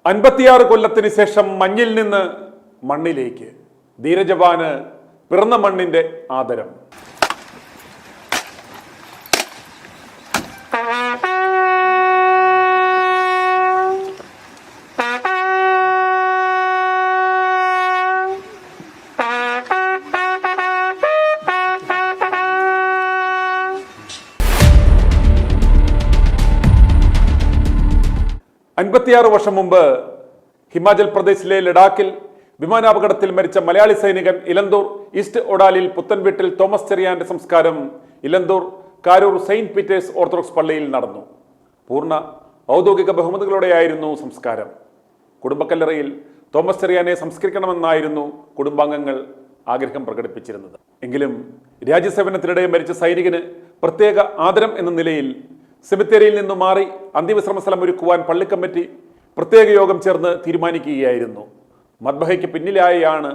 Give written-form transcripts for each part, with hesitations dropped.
56 കൊല്ലത്തിന് ശേഷം മഞ്ഞിൽ നിന്ന് മണ്ണിലേക്ക് ധീരജവാന് പിറന്ന മണ്ണിന്റെ ആദരം. അൻപത്തിയാറ് വർഷം മുമ്പ് ഹിമാചൽ പ്രദേശിലെ ലഡാക്കിൽ വിമാനാപകടത്തിൽ മരിച്ച മലയാളി സൈനികൻ ഇലന്തൂർ ഈസ്റ്റ് ഒഡാലിൽ പുത്തൻവീട്ടിൽ തോമസ് ചെറിയാന്റെ സംസ്കാരം Elanthoor Karoor Saint Peter's Orthodox പള്ളിയിൽ നടന്നു. പൂർണ്ണ ഔദ്യോഗിക ബഹുമതികളോടെയായിരുന്നു സംസ്കാരം. കുടുംബക്കല്ലറയിൽ തോമസ് ചെറിയാനെ സംസ്കരിക്കണമെന്നായിരുന്നു കുടുംബാംഗങ്ങൾ ആഗ്രഹം പ്രകടിപ്പിച്ചിരുന്നത്. എങ്കിലും രാജ്യസേവനത്തിനിടെ മരിച്ച സൈനികന് പ്രത്യേക ആദരം എന്ന നിലയിൽ സെമിത്തേരിയിൽ നിന്നു മാറി അന്ത്യവിശ്രമ സ്ഥലം ഒരുക്കുവാൻ പള്ളി കമ്മിറ്റി പ്രത്യേക യോഗം ചേർന്ന് തീരുമാനിക്കുകയായിരുന്നു. മദ്ബഹയ്ക്ക് പിന്നിലായാണ്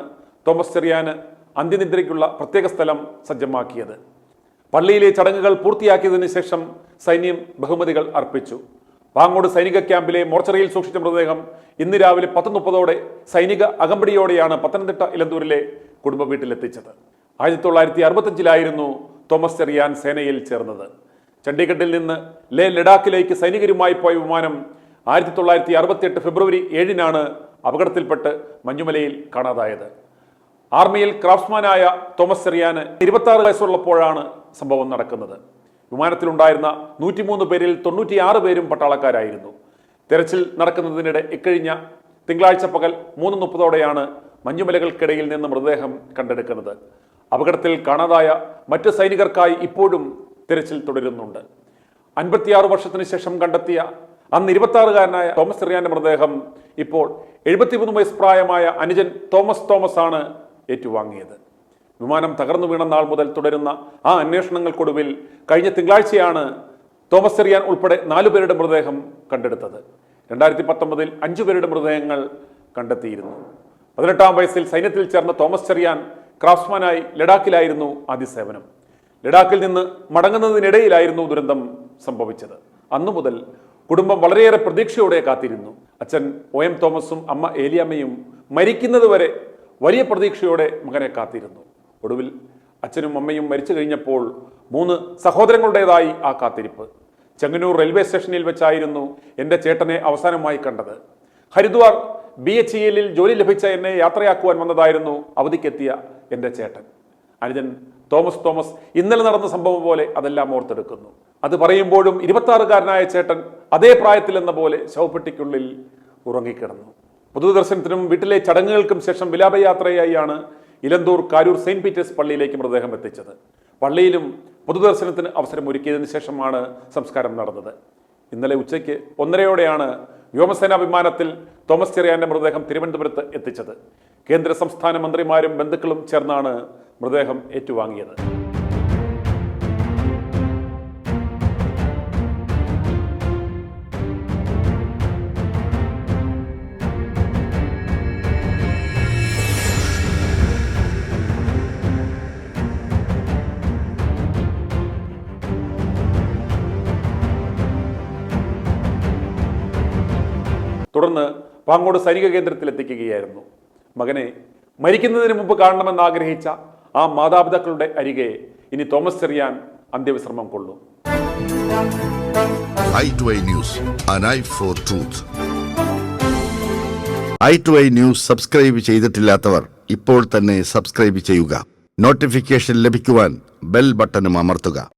തോമസ് ചെറിയാന് അന്ത്യനിദ്രയ്ക്കുള്ള പ്രത്യേക സ്ഥലം സജ്ജമാക്കിയത്. പള്ളിയിലെ ചടങ്ങുകൾ പൂർത്തിയാക്കിയതിനു ശേഷം സൈന്യം ബഹുമതികൾ അർപ്പിച്ചു. പാങ്ങോട് സൈനിക ക്യാമ്പിലെ മോർച്ചറിയിൽ സൂക്ഷിച്ച മൃതദേഹം ഇന്ന് രാവിലെ 10:30 സൈനിക അകമ്പടിയോടെയാണ് പത്തനംതിട്ട ഇലന്തൂരിലെ കുടുംബ വീട്ടിലെത്തിച്ചത്. 1965 തോമസ് ചെറിയാൻ സേനയിൽ ചേർന്നത്. ചണ്ഡീഗഡിൽ നിന്ന് ലഡാക്കിലേക്ക് സൈനികരുമായി പോയ വിമാനം 1968 ഫെബ്രുവരി 7 അപകടത്തിൽപ്പെട്ട് മഞ്ഞുമലയിൽ കാണാതായത്. ആർമിയിൽ ക്രാഫ്റ്റ്സ്മാനായ തോമസ് ചെറിയാന് 26 വയസ്സുള്ളപ്പോഴാണ് സംഭവം നടക്കുന്നത്. വിമാനത്തിലുണ്ടായിരുന്ന 103 പേരിൽ 96 പേരും പട്ടാളക്കാരായിരുന്നു. തെരച്ചിൽ നടക്കുന്നതിനിടെ ഇക്കഴിഞ്ഞ തിങ്കളാഴ്ച പകൽ 3:30 മഞ്ഞുമലകൾക്കിടയിൽ നിന്ന് മൃതദേഹം കണ്ടെടുക്കുന്നത്. അപകടത്തിൽ കാണാതായ മറ്റ് സൈനികർക്കായി ഇപ്പോഴും തിരച്ചിൽ തുടരുന്നുണ്ട്. 56 വർഷത്തിന് ശേഷം കണ്ടെത്തിയ അന്ന് 26-കാരനായ തോമസ് ചെറിയാന്റെ മൃതദേഹം ഇപ്പോൾ 73 വയസ്സ് പ്രായമായ അനുജൻ തോമസ് ആണ് ഏറ്റുവാങ്ങിയത്. വിമാനം തകർന്നു വീണ നാൾ മുതൽ തുടരുന്ന ആ അന്വേഷണങ്ങൾക്കൊടുവിൽ കഴിഞ്ഞ തിങ്കളാഴ്ചയാണ് തോമസ് ചെറിയാൻ ഉൾപ്പെടെ 4 പേരുടെ മൃതദേഹം കണ്ടെടുത്തത്. 2019 5 പേരുടെ മൃതദേഹങ്ങൾ കണ്ടെത്തിയിരുന്നു. 18-ാം വയസ്സിൽ സൈന്യത്തിൽ ചേർന്ന തോമസ് ചെറിയാൻ ക്രാഫ്റ്റ്സ്മാനായി ലഡാക്കിലായിരുന്നു ആദ്യ സേവനം. ലഡാക്കിൽ നിന്ന് മടങ്ങുന്നതിനിടയിലായിരുന്നു ദുരന്തം സംഭവിച്ചത്. അന്നു മുതൽ കുടുംബം വളരെയേറെ പ്രതീക്ഷയോടെ കാത്തിരുന്നു. അച്ഛൻ OM തോമസും അമ്മ ഏലിയാമ്മയും മരിക്കുന്നത് വരെ വലിയ പ്രതീക്ഷയോടെ മകനെ കാത്തിരുന്നു. ഒടുവിൽ അച്ഛനും അമ്മയും മരിച്ചു കഴിഞ്ഞപ്പോൾ 3 സഹോദരങ്ങളുടേതായി ആ കാത്തിരിപ്പ്. ചെങ്ങന്നൂർ റെയിൽവേ സ്റ്റേഷനിൽ വെച്ചായിരുന്നു എൻ്റെ ചേട്ടനെ അവസാനമായി കണ്ടത്. ഹരിദ്വാർ BHEL ജോലി ലഭിച്ച എന്നെ യാത്രയാക്കുവാൻ വന്നതായിരുന്നു അവധിക്കെത്തിയ എൻ്റെ ചേട്ടൻ. അനുജൻ തോമസ് ഇന്നലെ നടന്ന സംഭവം പോലെ അതെല്ലാം ഓർത്തെടുക്കുന്നു. അത് പറയുമ്പോഴും 26-കാരനായ ചേട്ടൻ അതേ പ്രായത്തിലെന്ന പോലെ ശവപ്പെട്ടിക്കുള്ളിൽ ഉറങ്ങിക്കിടന്നു. പൊതുദർശനത്തിനും വീട്ടിലെ ചടങ്ങുകൾക്കും ശേഷം വിലാപയാത്രയായാണ് ഇലന്തൂർ കാരൂർ സെയിന്റ് പീറ്റേഴ്സ് പള്ളിയിലേക്ക് മൃതദേഹം എത്തിച്ചത്. പള്ളിയിലും പൊതുദർശനത്തിന് അവസരം ഒരുക്കിയതിനു ശേഷമാണ് സംസ്കാരം നടന്നത്. ഇന്നലെ ഉച്ചയ്ക്ക് 1:30 വ്യോമസേനാ വിമാനത്തിൽ തോമസ് ചെറിയാന്റെ മൃതദേഹം തിരുവനന്തപുരത്ത് എത്തിച്ചത്. കേന്ദ്ര സംസ്ഥാന മന്ത്രിമാരും ബന്ധുക്കളും ചേർന്നാണ് മൃതദേഹം ഏറ്റുവാങ്ങിയത്. തുടർന്ന് പാങ്ങോട് സൈനിക കേന്ദ്രത്തിൽ എത്തിക്കുകയായിരുന്നു. മകനെ മരിക്കുന്നതിന് മുമ്പ് കാണണമെന്ന് ആഗ്രഹിച്ച ആ മാതാപിതാക്കളുടെ അരികെ ഇനി തോമസ് ചെറിയാൻ അന്ത്യവിശ്രമം കൊള്ളും. i2i News, an eye for truth. i2i News subscribe ചെയ്തിട്ടില്ലാത്തവർ ഇപ്പോൾ തന്നെ സബ്സ്ക്രൈബ് ചെയ്യുക. നോട്ടിഫിക്കേഷൻ ലഭിക്കുവാൻ ബെൽ ബട്ടണും അമർത്തുക.